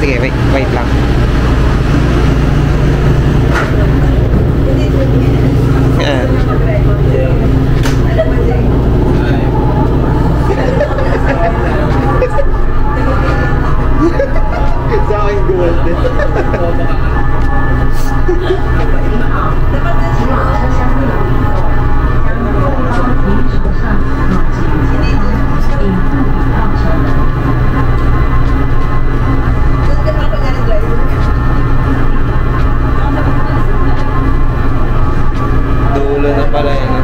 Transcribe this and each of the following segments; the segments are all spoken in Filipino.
sige, wait lang. Yan. Sa akin gold din. Dulo na pala yan.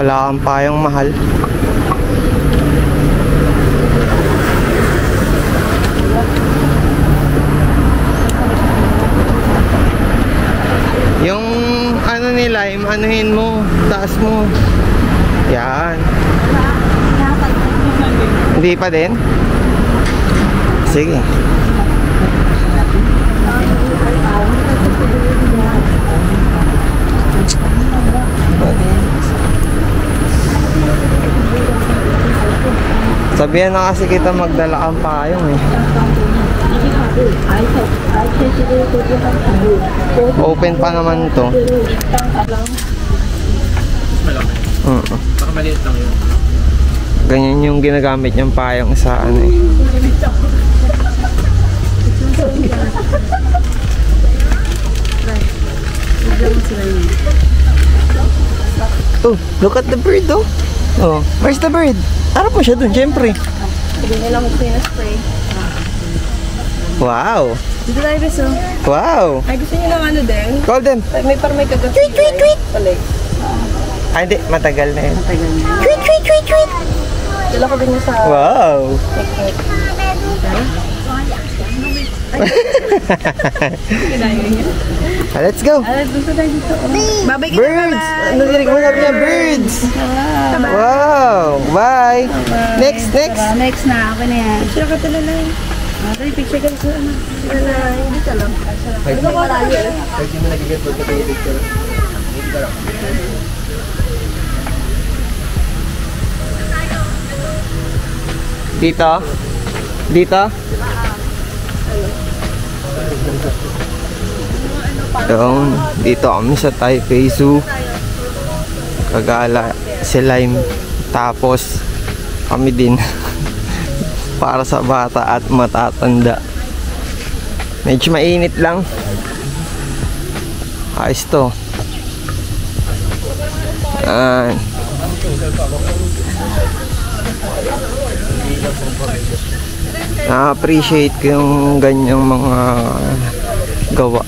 Wala kang payong mahal. Yung ano nila, anuhin mo, taas mo. Yan. Hindi pa din? Sige. Sabihan na kasi kita magdala kang payong eh. Open pa naman to. Baka maliit lang yun. Ganyan yung ginagamit yung payong sa ano eh. Oh, look at the bird oh. Oh, where's the bird? Harap mo siya dun, syempre. Hindi nila mag-spray. Wow. Dito tayo beso. Wow. Ay, gusto niyo ng ano din? Golden. May parang may kagat. Tweet, tweet, tweet. Palay. Ay, hindi. Matagal na yun. Matagal na. Tweet, tweet, tweet, tweet. Dala ko din niya sa... Wow. Picnic. Let's go. Gusto tayo dito. Babay ka na, Birds. Ano din ko sabi niya? Birds. Wow. Bye. Next, next. Next na. Ako na yan. Sira ka talaga. Ay, picture ka sa ano. Hindi ka lang. Ano ba marami? Pwede mo nagiging pagkakapicture. Hindi ka lang. Dito? Dito? Doon, dito kami sa Taipei Zoo. Kagala si Lime. Tapos kami din para sa bata at matatanda. Medyo mainit lang. Ayos to. Na-appreciate ko yung ganyang mga gawa.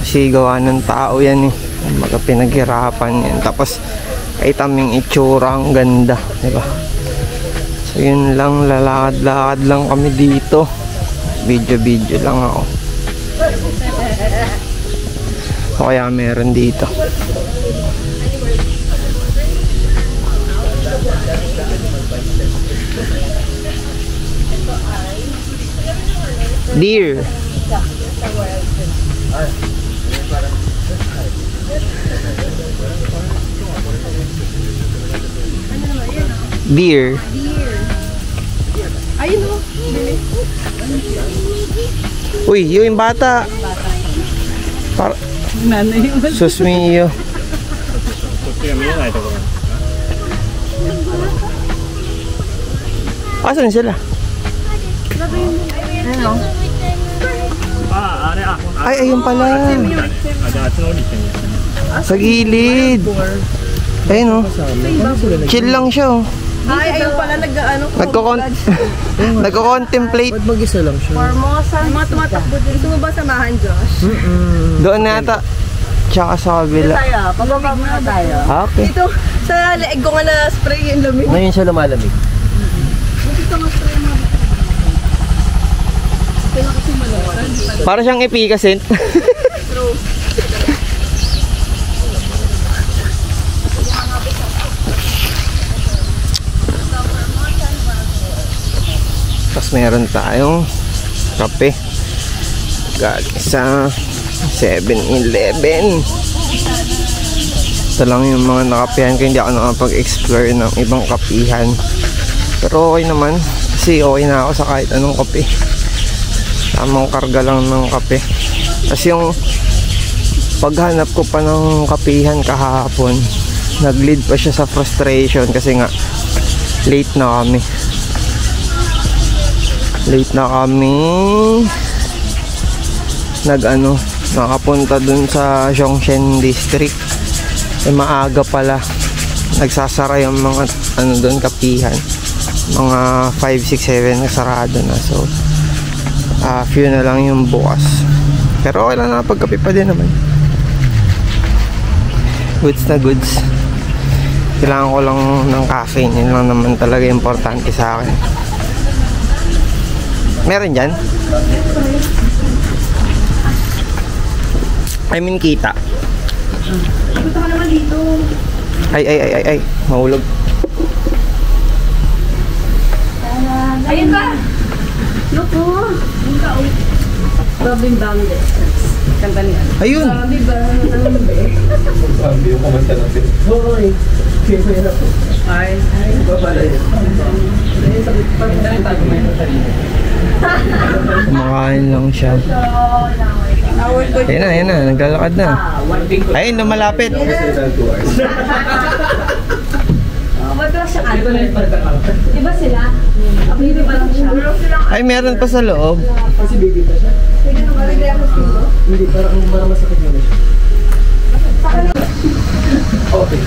Kasi gawa ng tao yan eh. Mga pinaghirapan yan. Tapos kahit aming itsura, ang ganda, diba? So yun lang, lalakad-lakad lang kami dito. Video lang ako. O kaya meron dito. Deer. Deer. Ayun o. Uy, yung bata. Para Nanay yun. sus mio. Asan sila? Ano? Ay, ayun pala. Sa gilid. Ayun oh. Chill lang siya oh. Ay, ayun pala nag-ano ko. Nagko-contemplate. Ba't mag-isa lang siya? Formosa. Mga tumatakbo din. Gusto mo ba samahan, Josh? Doon na yata. Tsaka sa kabila. Tayo, pababa muna tayo. Okay. Dito, sa leeg ko nga na-spray yung lamig. Ngayon siya lumalamig. Dito nga spray mo. Para siyang epicacent. Tapos meron tayong kape. Galing sa 7-Eleven. Ito lang yung mga nakapihan ko. Hindi ako nakapag-explore ng ibang kapihan. Pero okay naman. Kasi okay na ako sa kahit anong kape. Tamang karga lang ng kape. Tapos yung paghanap ko pa ng kapihan kahapon, nag-lead pa siya sa frustration kasi nga late na kami. Nakapunta dun sa Zhongshan District. Maaga pala. Nagsasara yung mga dun kapihan. Mga 5, 6, 7 nasarado na. So few na lang yung bukas. Pero okay lang na, pagkape pa din naman. Goods na goods. Kailangan ko lang ng caffeine. Yun lang naman talaga importante sa akin. Meron dyan? I mean kita. Punta ka naman dito. Ay. Mahulog. Ayun ba? Loko. Yung ka. Robin Bangde. Kanta niya. Ayun. Sabi ba? Sabi yung kumanta natin. Hoy! Ay, ba pala yun? Kumakain lang siya. Ayan na. Naglalakad na. Ayun, lumalapit. Ba't ba siya ano? Diba sila? Baby pa lang siya. Ay, meron pa sa loob. Kasi baby pa siya. Hindi, parang masakit na siya. Okay.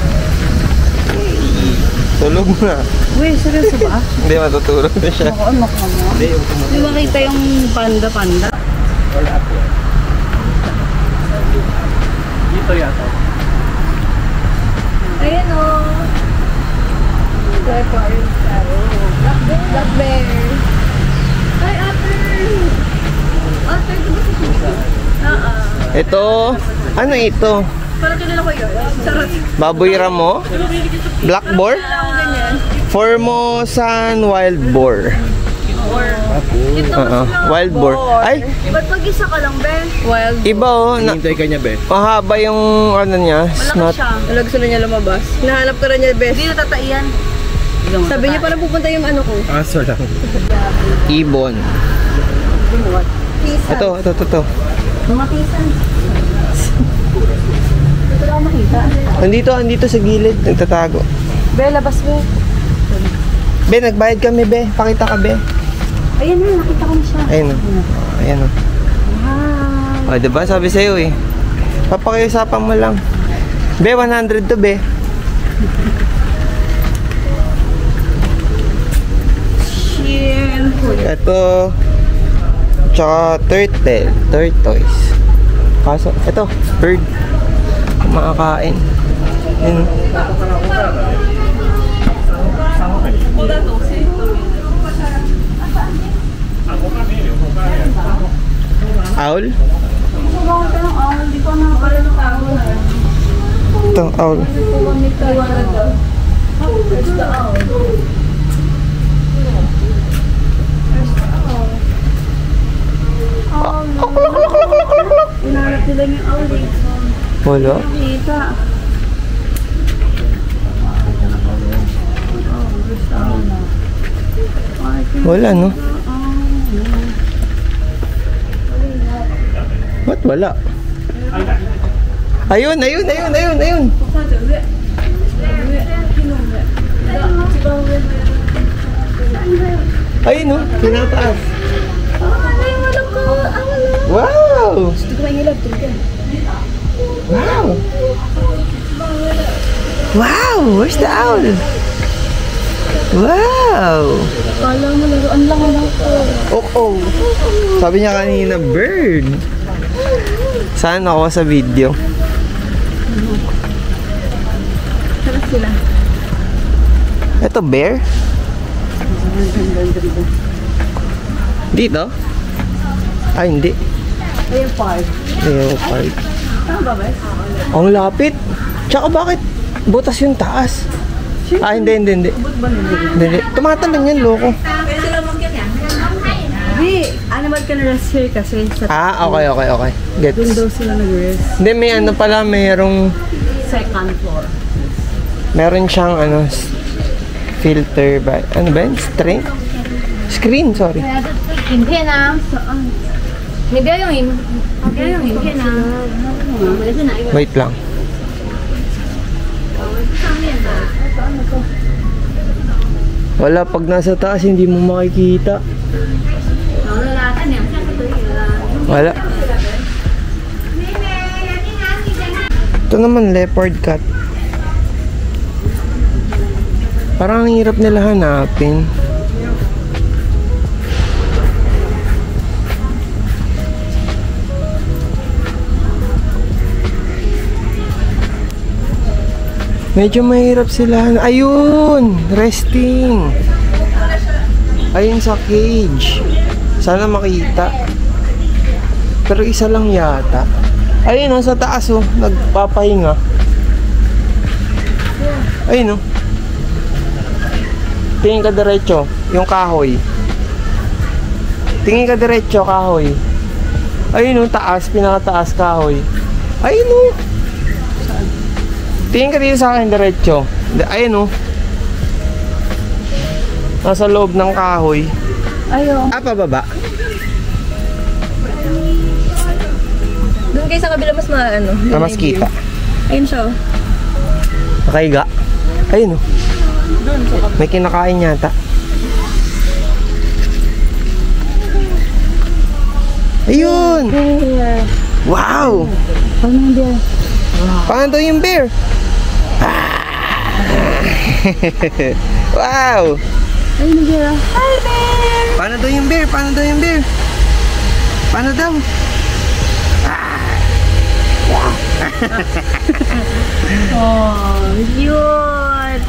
Tulog na. Uy, seryoso ba? Hindi, matutulog na siya. Anak naman. Di ba kita yung panda-panda? Dito yata. Ayan o. Black bear. Ay, otter! Otter, di ba sa puso? Ito, ano ito? Parang kilala ko yun. Sarap. Baboy ramo? Black boar? Ganyan. Formosan wild boar. Ito Wild boar. Ay, ba't pag-isa ka lang, Ben? Wild. iba oh. Hintay ka niya, be? Mahaba yung niya. Malaki siya. Gusto na niya lumabas. Hinahanap ka rin niya, Bes. Hindi natataiyan. Sabi niya parang pupunta yung ano ko. Aso lang. Ibon. Pisan. Ito. Mga pisan. Ito lang makita. Andito sa gilid. Nagtatago. Be, labas mo. Be, nagbayad kami, be. Pakita ka, be. Ayan na, nakita ko na siya. Ayun o. Ayan o. Wow. O, diba? Sabi sa'yo eh. Papakiusapan mo lang. Be, 100 to, be. Chill. Ito. Tsaka turtle. Tortoise. Kaso, ito. Bird. Kumakain. Yun. Owl? Hindi ko nakakala ng tao. Ito, owl. lang yung olive. Wala. Kita. Wala, no? What? Wala. Ayun, ayun, ayun, ayun, ayun. Ayun, no? Tinataas. Wow! Gusto ko yung ilap. Wow! Wow! Where's the owl? Wow! Kala mo laruan lang ako. Oh. Sabi niya kanina, bird. Saan ako sa video? Sarap sila. Ito, bear? Dito? Ay, hindi. Ayun, park. Leopard. Tama ba ba? Ang lapit. Tsaka bakit butas yung taas? Ah, hindi. Hindi. Tumatalon yan, loko. Di, animal ka na rest here kasi sa Okay. Gets. doon daw sila nag-rest. Hindi, may ano pala, Second floor. meron siyang filter ba? Ano ba yun? Screen, sorry. Hindi na. Hindi yung hindi na. Wait lang. Wala, pag nasa taas, hindi mo makikita. Wala. Ito naman, leopard cat. Parang ang hirap nila hanapin. Medyo mahirap sila. Ayun! Resting. Ayun sa cage. Sana makita. Pero isa lang yata. Ayun sa taas nagpapahinga. Ayun Tingin ka diretso. Yung kahoy. Tingin ka diretso, kahoy. Ayun taas. Pinakataas kahoy. Ayun Tingin ka dito sa akin diretso. Ayun nasa loob ng kahoy. Ayun. Pababa. Doon kayo sa kabila mas Mas kita. Ayun siya. Nakaiga. Ayun May kinakain yata. Ayun! Wow! Paano daw yung bear? Wow! Ayun siya. Hi, bear! Paano daw yung bear? Paano daw? Oh, cute!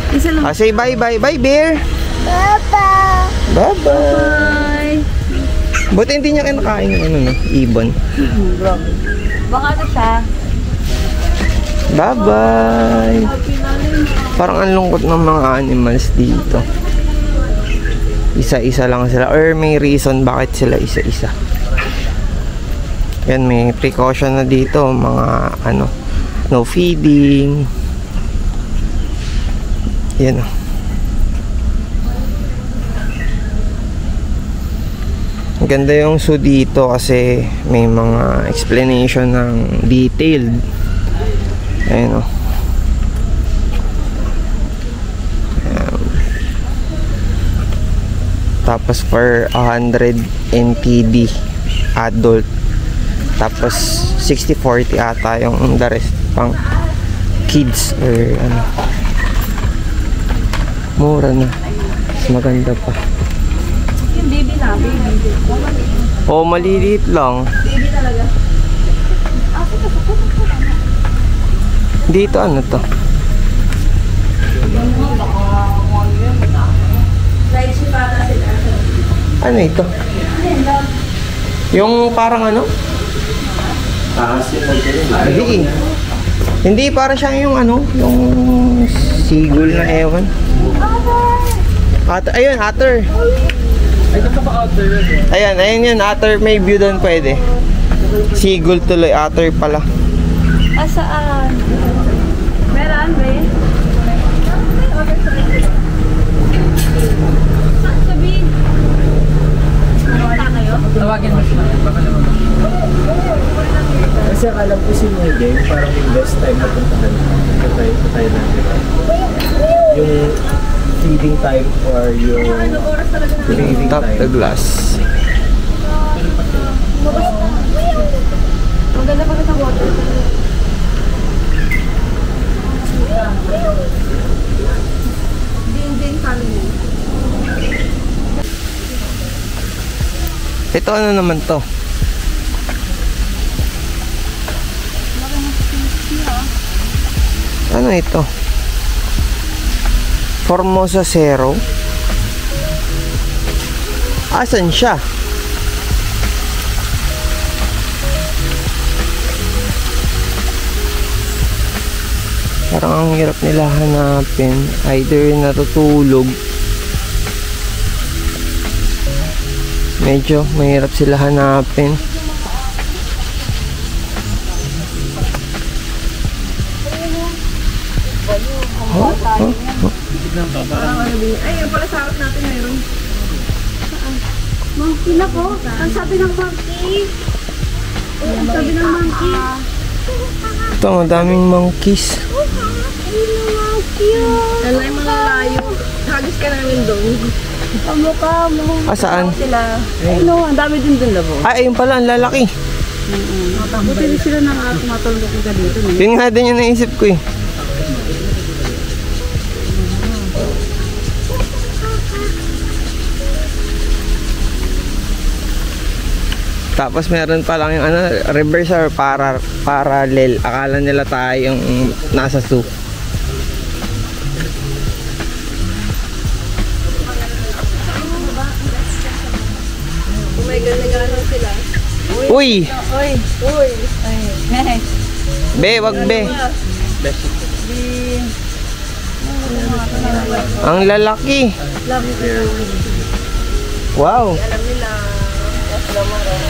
Isa lang. Say bye-bye. Bye, bear! Bye-bye! Bye-bye! Buti hindi niya kinakain yung ibon. Baka siya. Bye-bye! Parang ang lungkot ng mga animals dito. Isa-isa lang sila. Or may reason bakit sila isa-isa. Yan, may precaution na dito. Mga no feeding. Yan Ang ganda yung zoo dito kasi may mga explanation ng detailed. Ayun Tapos for 100 NTD adult. Tapos 60-40 ata yung the rest pang kids or mura na. Mas maganda pa. Yung baby na, baby. Maliliit lang. Baby talaga. Dito to? Ano ito? Yung parang Hindi, para siya yung yung sigul na ewan. Ayun, otter. Ayun yun, otter, may view doon pwede. Sigol tuloy, Ater pala. Saan? Meron, be? Saan sabihin? Punta kayo? Tawagin mo siya. Baka naman. Kasi akala ko si Miguel, parang yung best time na puntahan sa Thailand. Yung feeding time or yung breathing Tap the time. glass. Maganda pa sa water. Din family. Ito ano naman to? Ano ito? Formosa Zero. Asan siya? Parang ang hirap nila hanapin. Either natutulog. Medyo mahirap sila hanapin. Ay, yung pala sa harap natin mayroon. Monkey na po. Ang sabi ng monkey. Ang sabi ng monkey. Ito, madaming monkeys. Lalay mo lang layo. Hagis ka namin doon. Kamukha mo. Ah, saan? Sila. Ay no, ang dami din doon labo. Ah, ayun pala, ang lalaki. Buti rin sila nang tumatulog ka dito. Yun nga din yung naisip ko eh. Tapos meron pa lang yung ano, reverse or parallel. Akala nila tayo yung nasa zoo. Oh my God, nag-ano sila. Uy! Uy! Uy! Ay, Be, wag be. Ang lalaki. Wow. alam nila.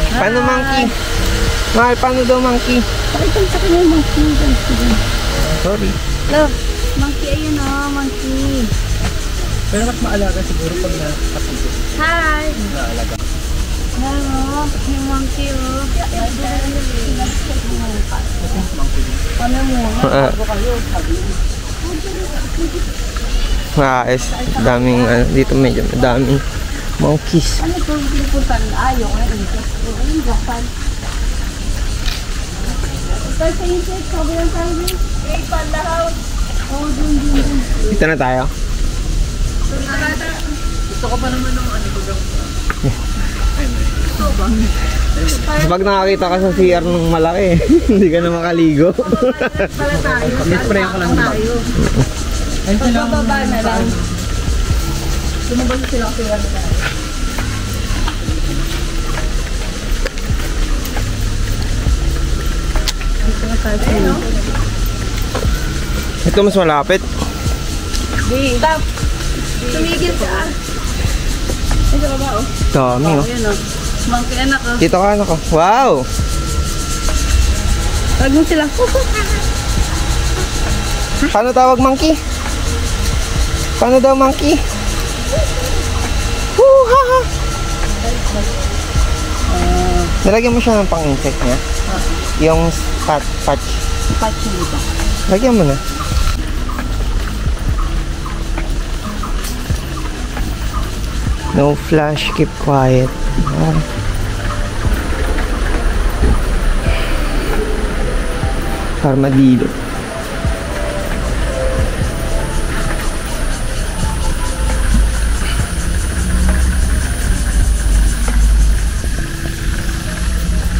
Paano monkey? Mahal, paano daw monkey? Pakita sa kanya yung monkey. Sorry. Love, monkey ayun oh, monkey. Pero mas maalaga siguro pag nakapagod. Hi! Hello, yung monkey oh. Ano mo? Daming dito medyo madaming monkeys. Ano to? Pinupuntan? Ayaw ka na dito. Ayun, Japan. Ito sa insect, sabi lang tayo din. Hey, panda house. Oh, dun. Dito na tayo. Gusto ko pa naman ng ano ko daw. Pag nakakita ka sa CR ng malaki, hindi ka na makaligo. Pala tayo. Spray ko lang Tayo. Ayun sila. Pagbaba na lang. Lumabas sila kasi wala na. Ito mas malapit. Stop. Tumigil ka. Ay, sa baba oh. Dami oh. Ayan oh. Monkey anak oh. Dito ka anak oh. Wow! Tawag mo sila. Paano tawag monkey? Paano daw monkey? Ha ha. Nalagyan mo siya ng pang-insect niya? Yung patch. Patch dito. Lagyan mo na. No flash, keep quiet. Armadillo.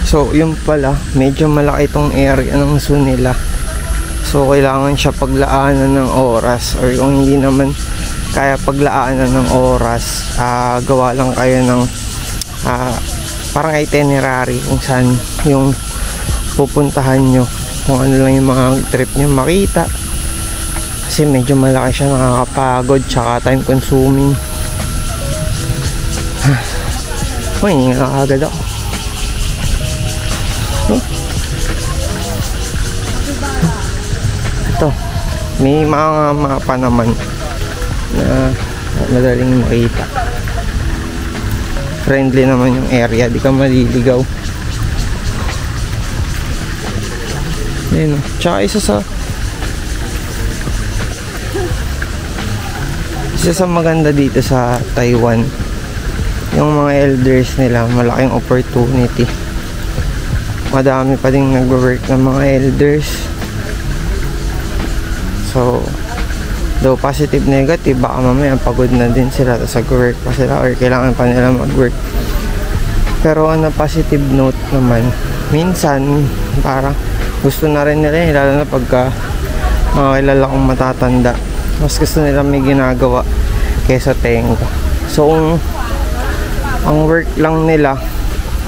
So, yun pala, medyo malaki itong area ng zoo nila. So, kailangan siya paglaanan ng oras, or kung hindi naman kaya paglaanan ng oras, gawa lang kayo ng parang itinerary kung saan yung pupuntahan nyo, kung ano lang yung mga trip nyo makita, kasi medyo malaki siya, nakakapagod, tsaka time consuming. Uy, hindi nga agad ako. Ito, may mga mapa naman na madaling makita. Friendly naman yung area, di ka maliligaw. Ayun, tsaka isa sa maganda dito sa Taiwan, yung mga elders nila, malaking opportunity. Madami pa ding nagwo-work ng mga elders. So, though positive negative, baka mamaya pagod na din sila tapos nag-work pa sila or kailangan pa nila mag-work. Pero on a positive note naman, minsan parang gusto na rin nila, lalo na pagka mga kilala kong matatanda, mas gusto nila may ginagawa kaysa tenga. So ang work lang nila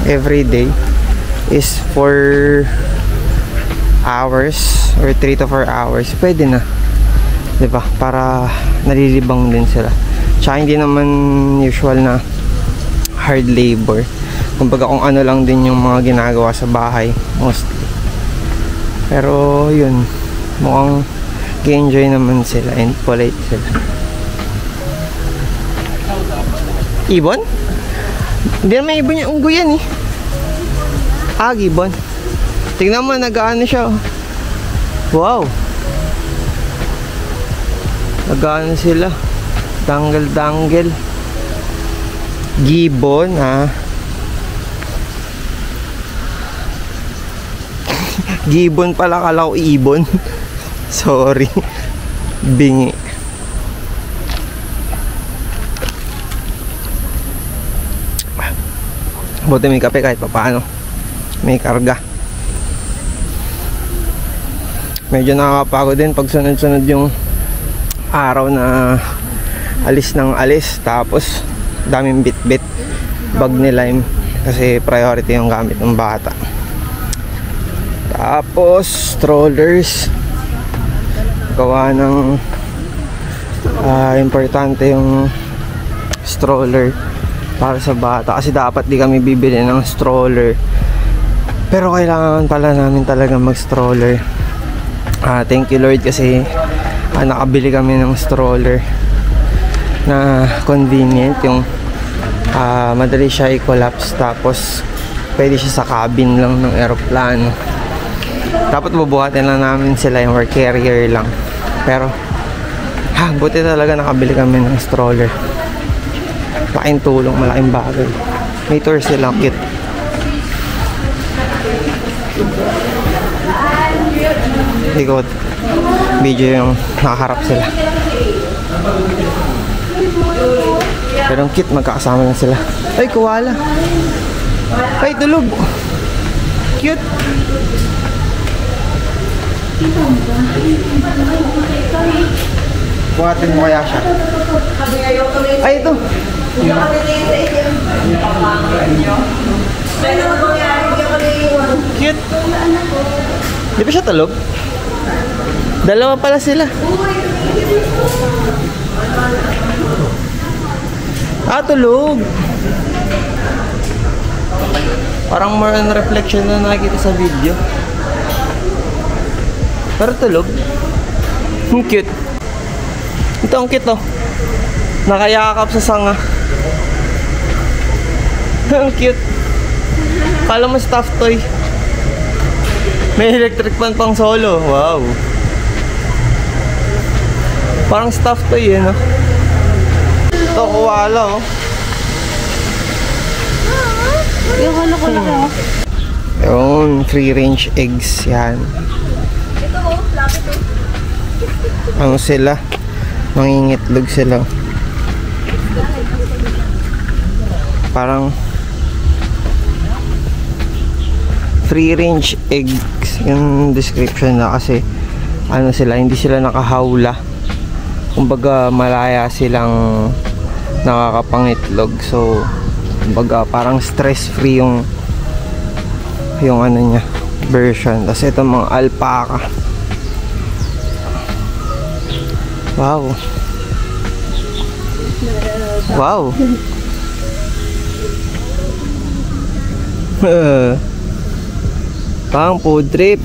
everyday is 4 hours or 3 to 4 hours, pwede na, diba? Para nalilibang din sila. Tsaka hindi naman usual na hard labor. Kumbaga kung ano lang din yung mga ginagawa sa bahay mostly. Pero yun, mukhang i-enjoy naman sila and polite sila. Ibon? Hindi naman ibon yung unggoy yan eh. Ah, gibbon. Tingnan mo, nag-ano siya. Wow. Nag-ano sila. Dangle-dangle. Gibbon, ha? Gibbon pala, kala ko ibon. Sorry. Bingi. Buti may kape kahit papaano. May karga. Medyo nakakapagod din pag sunod-sunod yung araw na alis ng alis. Tapos daming bit-bit. Bag ni Lime. Kasi priority yung gamit ng bata. Tapos strollers. Gawa ng importante yung stroller para sa bata. Kasi dapat di kami bibili ng stroller. Pero kailangan pala namin talaga mag-stroller. Thank you Lord kasi nakabili kami ng stroller na convenient. Yung madali siya i-collapse. Tapos pwede siya sa cabin lang ng aeroplano. Dapat bubuhatin lang namin sila yung work carrier lang. Pero buti talaga nakabili kami ng stroller. Malaking tulong, malaking bagay. May tour silang cute. Hindi ko video yung nakaharap sila. Pero ang cute, magkakasama lang sila. Ay, koala. Ay, tulog. Cute. Buhatin mo kaya siya. Ay, ito. Cute. Di ba siya tulog? Dalawa pala sila. Tulog. Parang more on reflection na nakikita sa video. Pero tulog. Ang cute. Ito ang cute, oh. Nakayakap sa sanga. Ang cute. Kala mo stuffed toy. May electric fan pang solo. Wow. Parang stuffed toy, no? Ito, koala, oh. Yung ano ko lang, oh. Yung free range eggs, yan. Ito, oh. Lapit, oh. Ano sila? Mangingitlog sila. Parang free range eggs yung description na, kasi ano sila, hindi sila nakahawla. Kumbaga malaya silang nakakapangitlog. So kumbaga parang stress free yung ano niya version. Tapos ito mga alpaca. Wow. Wow. Pang food trip.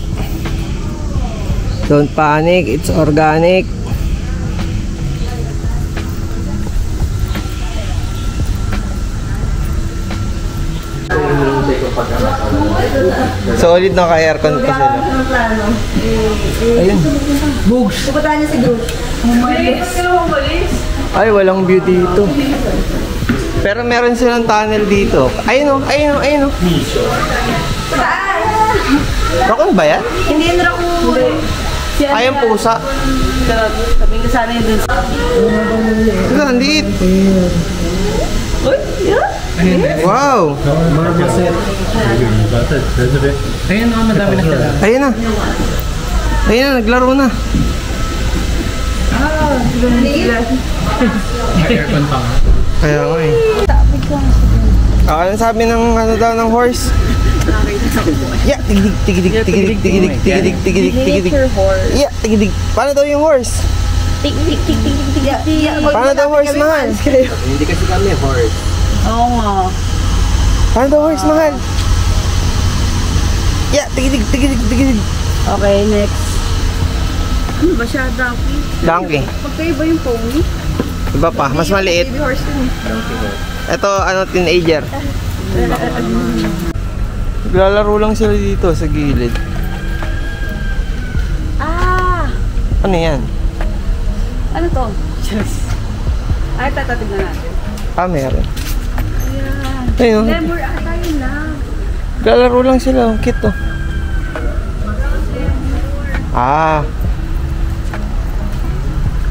Don't panic, it's organic. Solid na ka-aircon pa sila. Ayun. Bugs. Pupunta niya si Groot. Ay, walang view dito. Pero meron silang tunnel dito. Ayun o, ayun o, ayun o. Rakon ba yan? Hindi yun Rakun. Ay, ang pusa. Sabi ko sana yun dun. Ito, nandit. Uy, yeah. Wow. Marmoset. Ayun na, madami na sila. Ayun na. Ayun na, naglaro na. Aircon pa nga. Kaya nga eh. Ano sabi ng ano daw ng horse? Yeah, tigidig, tigidig, tigidig, tigidig, tigidig, tigidig, tigidig. Yeah, tigidig. Paano daw yung horse? Tik-tik, tik-tik, tik-tik. Paano daw horse, mahal? Hindi kasi kami horse. Oo nga. Paano daw horse, mahal? Yeah, tigidig, tigidig, tigidig. Okay, next. Ano ba siya? Donkey? Donkey. Magkaiba yung pony? Iba pa, mas maliit. Baby horse yun. Ito, ano, teenager. Naglalaro lang sila dito sa gilid. Ah! Ano yan? Ano to? Just. Ay, tatatignan natin. Ah, meron. Ayan. Ayun. Lemur ata yun lang. Naglalaro lang sila. Ang cute to. Ah.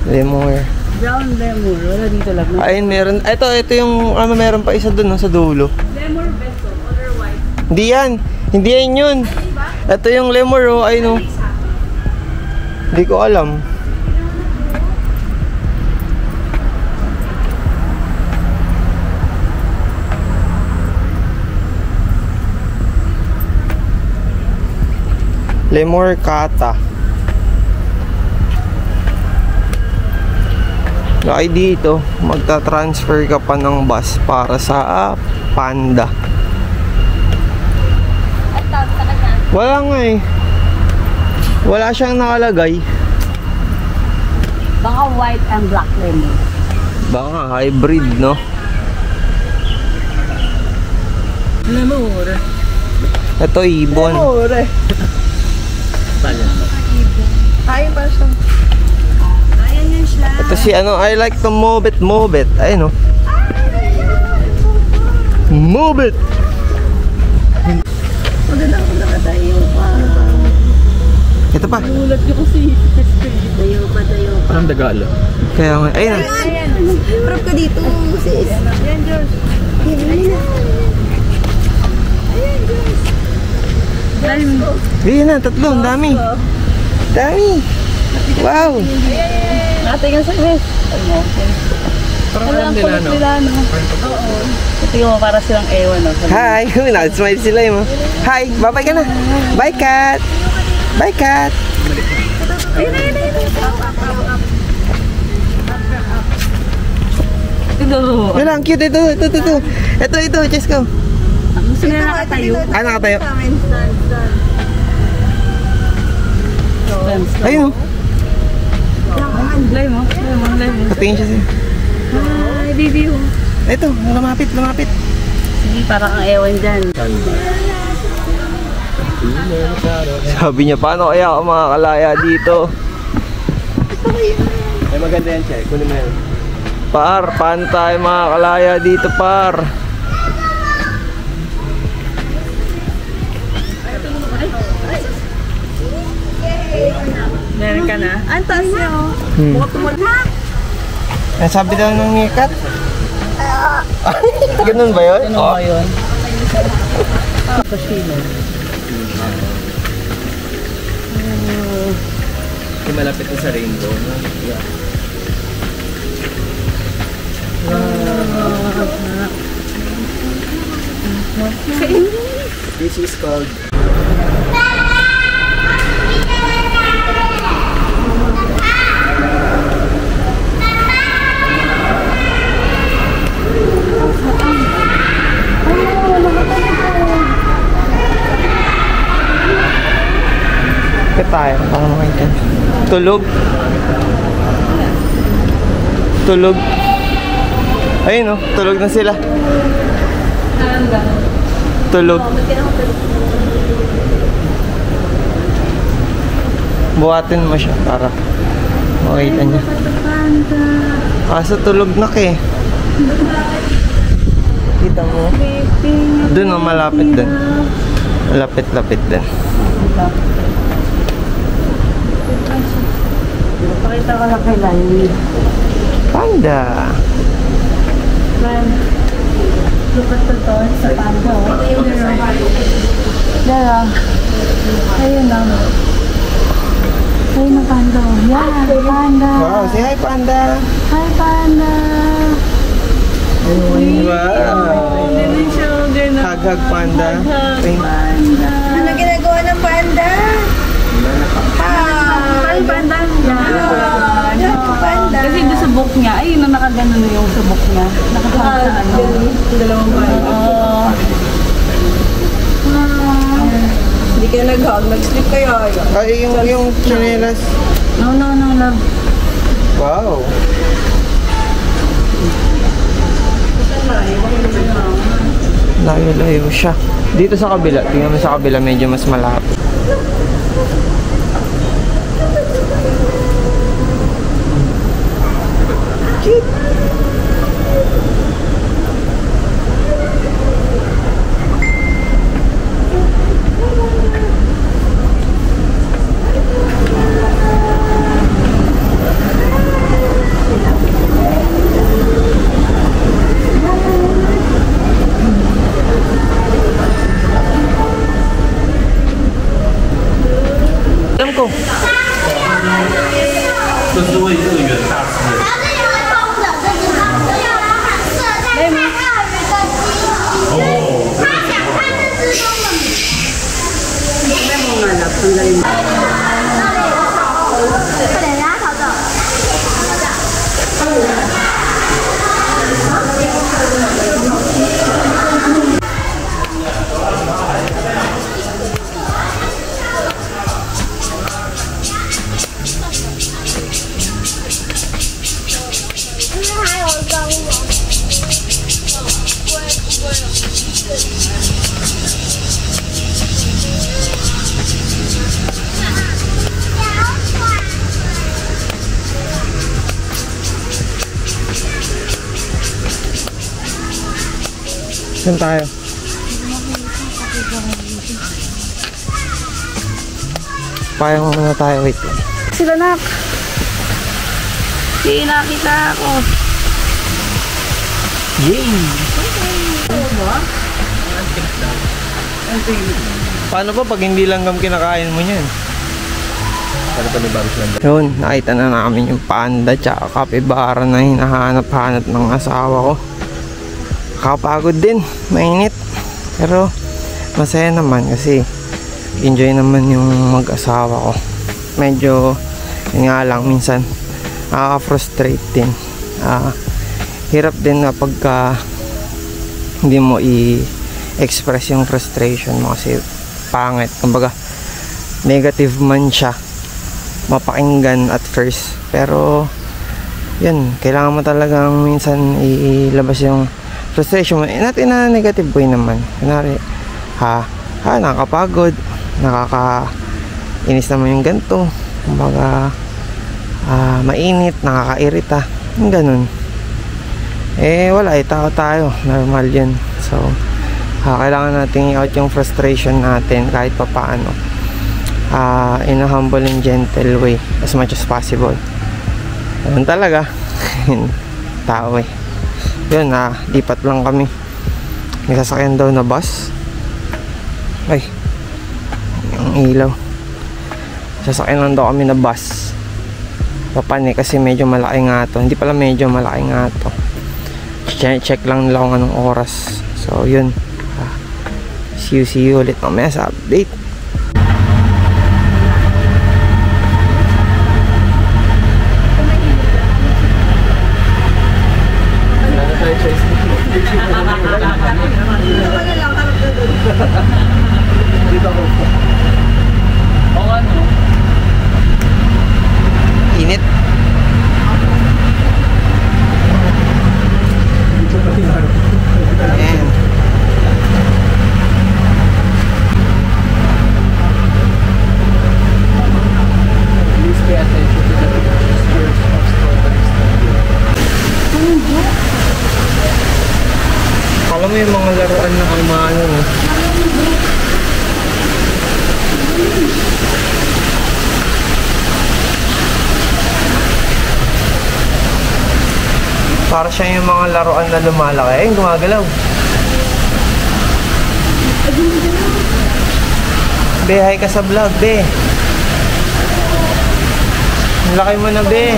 Lemur. Brown lemur. Wala dito lang. Ayun, meron. Ito yung, ano, meron pa isa dun, no, sa dulo. Lemur beso. Other white. Hindi yan. Hindi yan yun. Ito yung lemur, oh. Ayun, oh. Hindi ko alam. Lemur kata. Ay dito, magta-transfer ka pa ng bus para sa Panda. Wala nga eh. Wala siyang nakalagay. Baka white and black lemur. Baka hybrid, no? Lemur. Ito ibon. Lemur. Tayo pa siya. Ayan yun siya. Ito si ano, I like to move it, move it. Ayun, no? Move it! Maganda ako nakatayo pa. Ito pa. Ulat ko kasi. Tayo pa, tayo pa. Parang dagalo. Kaya nga, ayun na. Ayan. Prop ka dito, sis. Ayan, Diyos. Ayan, Diyos. Ayun na, tatlo, ang dami. Dami. Wow. Natingin sa sis. Ano? Parang Wala alam ang nila, kulit no? nila, no? Oo. Tingin mo, para silang ewan, no? Hi. Nag-smile sila yun. Hi. Bye-bye ka na. Bye, cat. Bye, cat. Ayun, ayun, ayun. Ito. Yun lang, cute. Ito. Ito, Chesko. Gusto nila nakatayo. Ah, nakatayo. Ayun, oh. Lay mo. Patingin siya siya. Hi, baby. Ito, lumapit. Sige, parang ang ewan dyan. Sabi niya, paano kaya ako makakalaya dito? Ay, maganda yan, Che. Kunin mo yan. Par, paano tayo makakalaya dito, par? Meron ka na? Ang taas niya, oh. Mukhang tumulak. Ang sabi daw ng nikat. Ganun ba yun? Ano ba yun? Casino. Malapit na sa rainbow. No? Yeah. This is called tayo para makita. Tulog. Tulog. Ayun oh, tulog na sila. Tulog. Buhatin mo siya para makita niya. Kaso tulog na ka eh. Kita mo? Doon oh, malapit din. Lapit-lapit din. Pakita ko lang kay Lily. Panda. Look at the door sa panda. Dara. Ayun lang. Ayun na panda. Yeah, panda. Wow, say hi Panda. Hi, panda. Wow. Ganun siya, ganun. Hag-hag Panda. Thank Panda. Ano ginagawa ng panda? Hi, panda. Yeah. Panda. Kasi doon sa book niya, ayun na nakaganon na yung sa book niya. Nakasama sa ano. Dalawang panda. Hindi kayo nag-hug, nag-sleep kayo. Ay, yung chinelas. No, love. Wow. Layo-layo siya. Dito sa kabila, tingnan mo sa kabila, medyo mas malapit. Cute. Alam ko. 这是为这个远大师的。Saan tayo? Payang muna tayo, wait lang. Sila nak. Hindi nakita ako. Yay! Paano pa pag hindi langgam kinakain mo niyan? Para panibagos lang. Yun, nakita na namin yung panda tsaka kapibara na hinahanap-hanap ng asawa ko. Kakapagod din, mainit. Pero masaya naman kasi enjoy naman yung mag-asawa ko. Medyo, yun nga lang, minsan nakaka-frustrate din. Hirap din na pagka hindi mo i-express yung frustration mo kasi pangit. Kumbaga, negative man siya mapakinggan at first. Pero, yun, kailangan mo talagang minsan ilabas yung frustration mo. Natin na negative way naman. Kunwari, nakakapagod, nakakainis naman yung ganito. Kumbaga, mainit, nakakairita. Yung ganun. Wala, tao tayo. Normal yun. So, kailangan natin i-out yung frustration natin kahit pa paano. In a humble and gentle way as much as possible. Ganun talaga. Tao eh. Yun, lipat lang kami. May sasakyan daw na bus. Ay, yung ilaw. Sasakyan lang daw kami na bus. Papan kasi medyo malaki nga to. Hindi pala medyo malaki nga to. Check lang nila kung anong oras. So yun, see you ulit mamaya sa update. Dito ako. O ano? Alam mo yung mga laruan na kamano, no? Para siya yung mga laruan na lumalaki. Ayun, gumagalaw. Be, hi ka sa vlog, be. Ang laki mo na, be.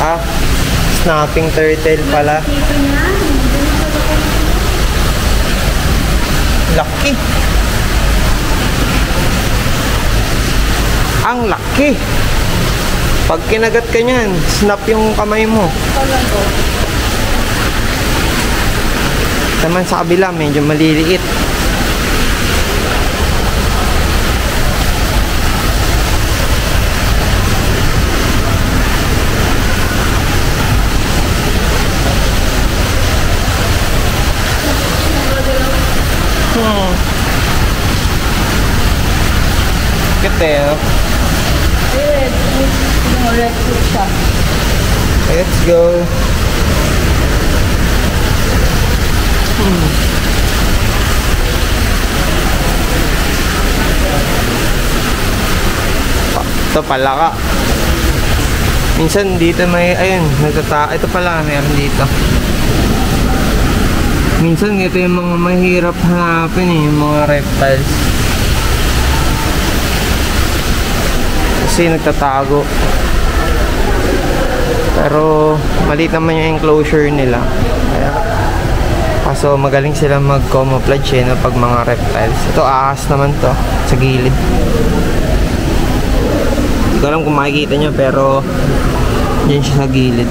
Ah, snapping turtle pala. Laki. Ang laki. Pag kinagat ka niyan, snap yung kamay mo. Naman sa kabila, medyo maliliit. Kete, no? Let's go. Ito palaka. Minsan dito may, ayun, ito pala, meron dito. Minsan ito yung mga mahirap hanapin eh, yung mga reptiles. Kasi nagtatago. Pero maliit naman yung enclosure nila. Kaya, kaso magaling sila mag-camouflage no, pag mga reptiles. Ito ahas naman to sa gilid. Hindi ko alam kung makikita nyo pero yan siya sa gilid.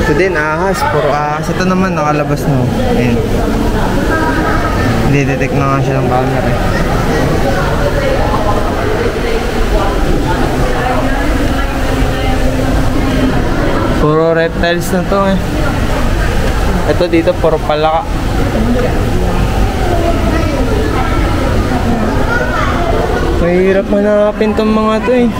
Ito din ahas, puro ahas. Ito naman nakalabas na. Ayan. Didetect na nga siya ng camera. Puro reptiles na to eh. Ito dito puro palaka. Mahirap hanapin tong mga to eh.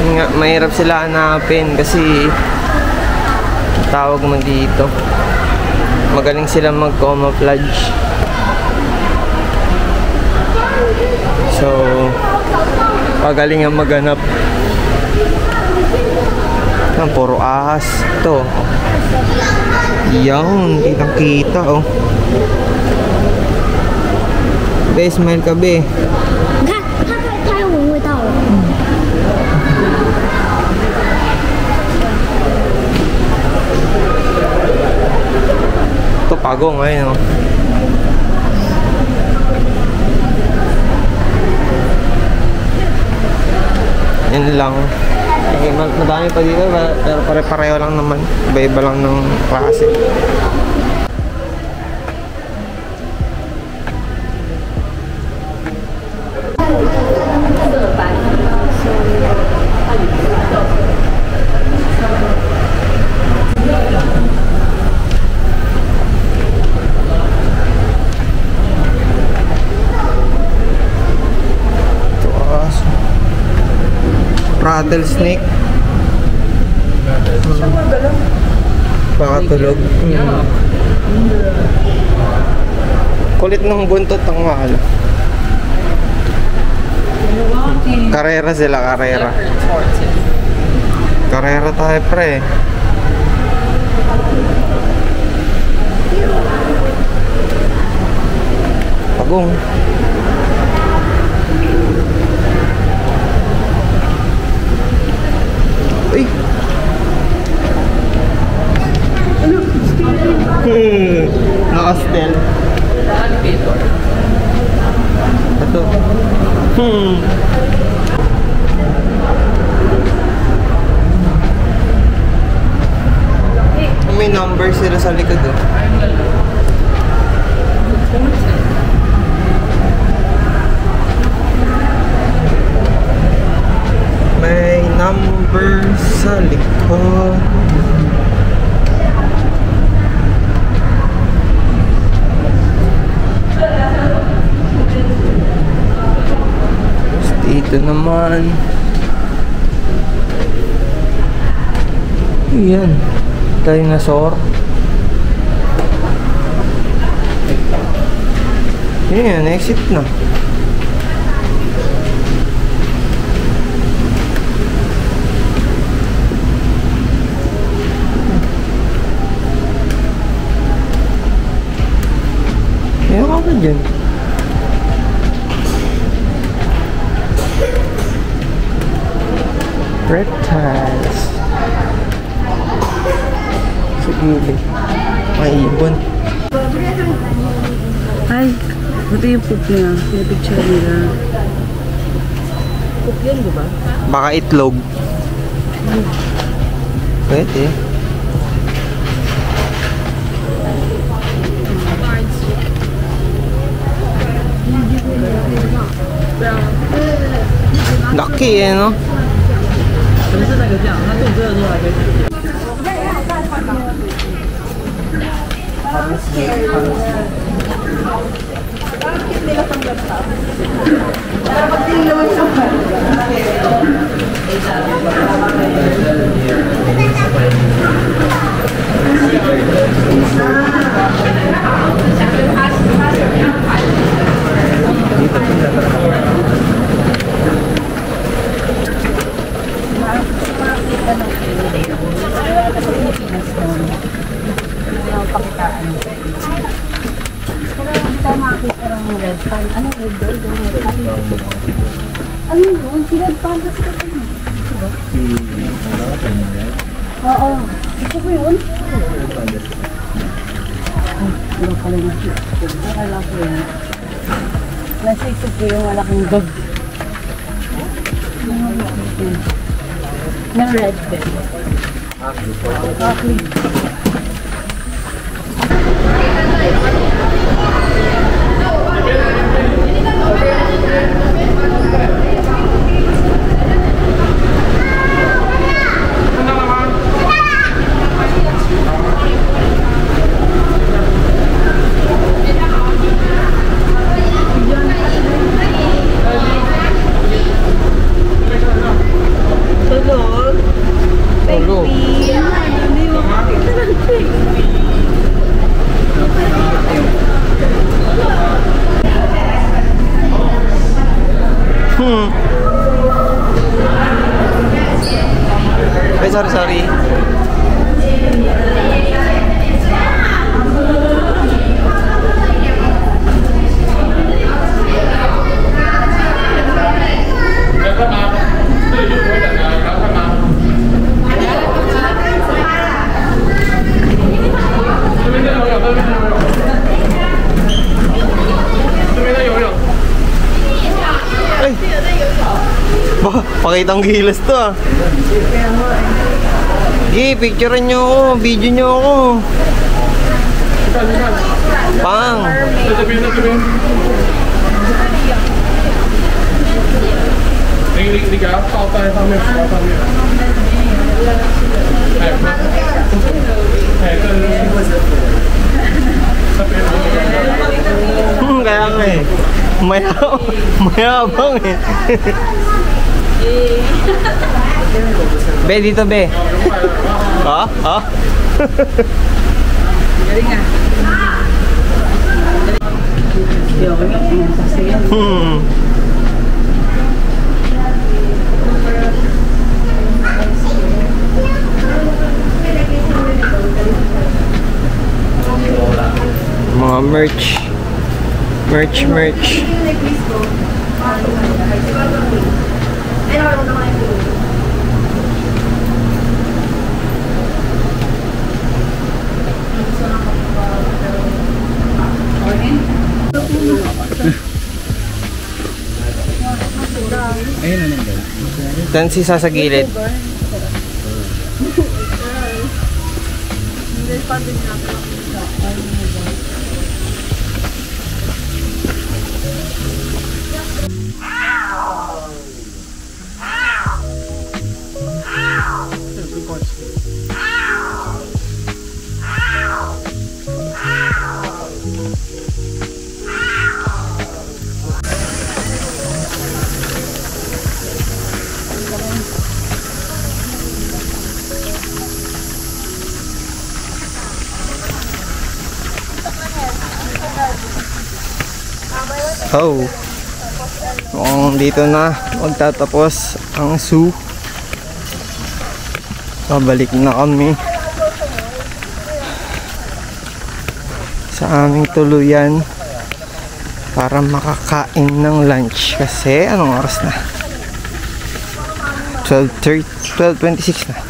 Nga, mahirap sila hanapin kasi tawag mo dito, magaling sila mag-camouflage. So pagaling ang maghanap. Ang puro ahas to. Yan, kitang kita oh. Be, smile ka be. 你看，它有闻味道了。 Ito pagong ngayon oh. Yan lang. Madami pa dito pero pare-pareho lang naman. Iba-iba lang ng klase. Rattlesnake. Baka tulog. Kulit ng buntot ang ano. Karera sila, karera. Karera tayo pre. Pagong. Uy! Naka-stealth. Ito. May number sila sa likod oh. May number sa likod. Dito naman. Yan. Dinosaur. Yan, exit na. Yan ako dyan. Reptiles. Sa gilid. May ibon. Ay, buti yung poop niya. Yung picture nila. Poop yan, di ba? Baka itlog. Pwede. Laki eh, no? Ano yun? Sila panda sa kanya. Oo. Ito ko yun? Ano pala yung akala ko yun. Nasa isip ko yung malaking dog. Na red bell. Okay. Ay, sorry. Ay! Baka pakitang gilas to ah. Sige, picturean nyo ako, video nyo ako. Pang! Kaya nga eh. Mayabang eh. Be, dito be. Ha? Ha? Galing nga. Mga merch. Dan sisa sa gilid. Oh, mukhang dito na magtatapos ang zoo. Pabalik na kami sa aming tuluyan para makakain ng lunch kasi anong oras na? 12:26 na.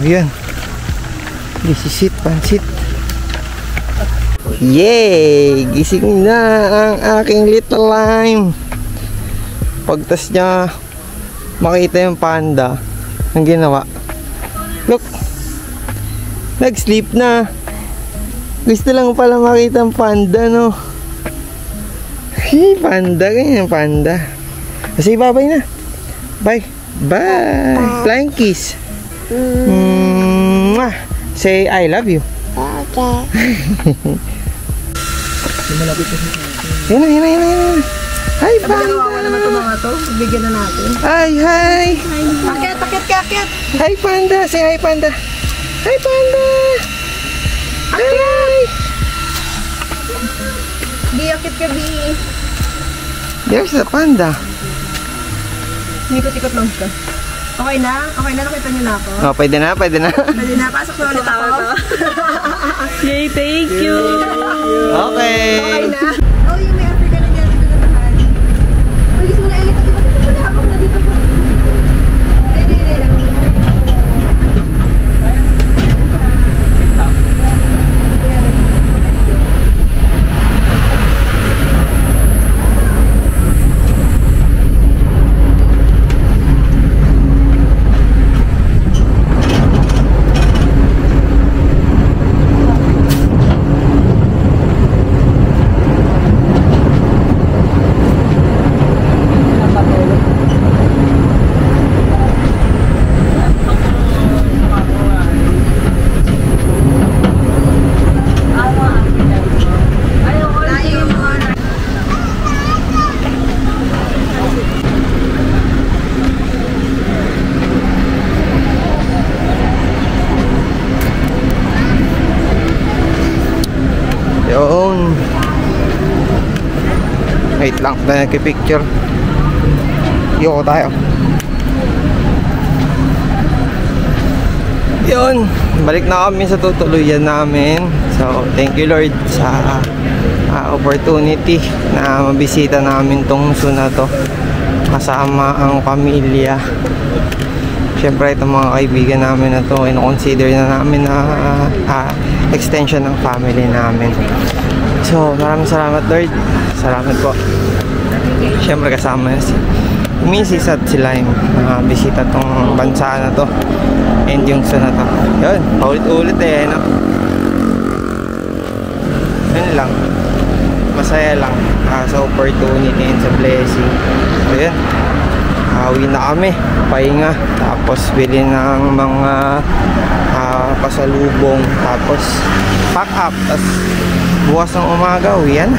Yan. This is it, pansit. Yay! Gising na ang aking little lime. Pagtas niya makita yung panda, ang ginawa, look, nag-sleep na. Gusto lang pala makita ang panda, no? Hey, panda, ganyan panda. Kasi bye-bye na. Bye. Bye. Flying kiss. Mwah. Say I love you. Okay. Yan. Hi, panda. Wala naman ito mga to. Bigyan na natin. Hi. Akit, akit. Hi, panda. Say hi, panda. Hi, panda. Hi. Di akit ka, Bi. There's the panda. Ikot-ikot lang ka. Okay na? Nakita niyo na ako? Oh, pwede na. Pwede na, pasok na ulit ako. Yay, thank you. Okay. Okay na? Oh, yung may African na dito na tahan. Uy, gusto mo na ulit. Dito na ako na dito. Yun. Wait lang, nagki-picture. Yoko tayo. Yun, balik na kami sa tutuluyan namin. So, thank you Lord sa opportunity na mabisita namin tong zoo na to kasama ang pamilya. Siyempre itong mga kaibigan namin na to, ino-consider na namin na extension ng family namin. So, maraming salamat Lord. Salamat po. Siyempre kasama si Mrs. at sila yung bisita tong bansa na to and yung sa na to. Yun, paulit-ulit no? Yun lang, masaya lang sa opportunity and sa blessing. So yun, hawi na kami, pahinga, tapos bili ng mga pasalubong, tapos pack up, tapos bukas ng umaga uwi yan.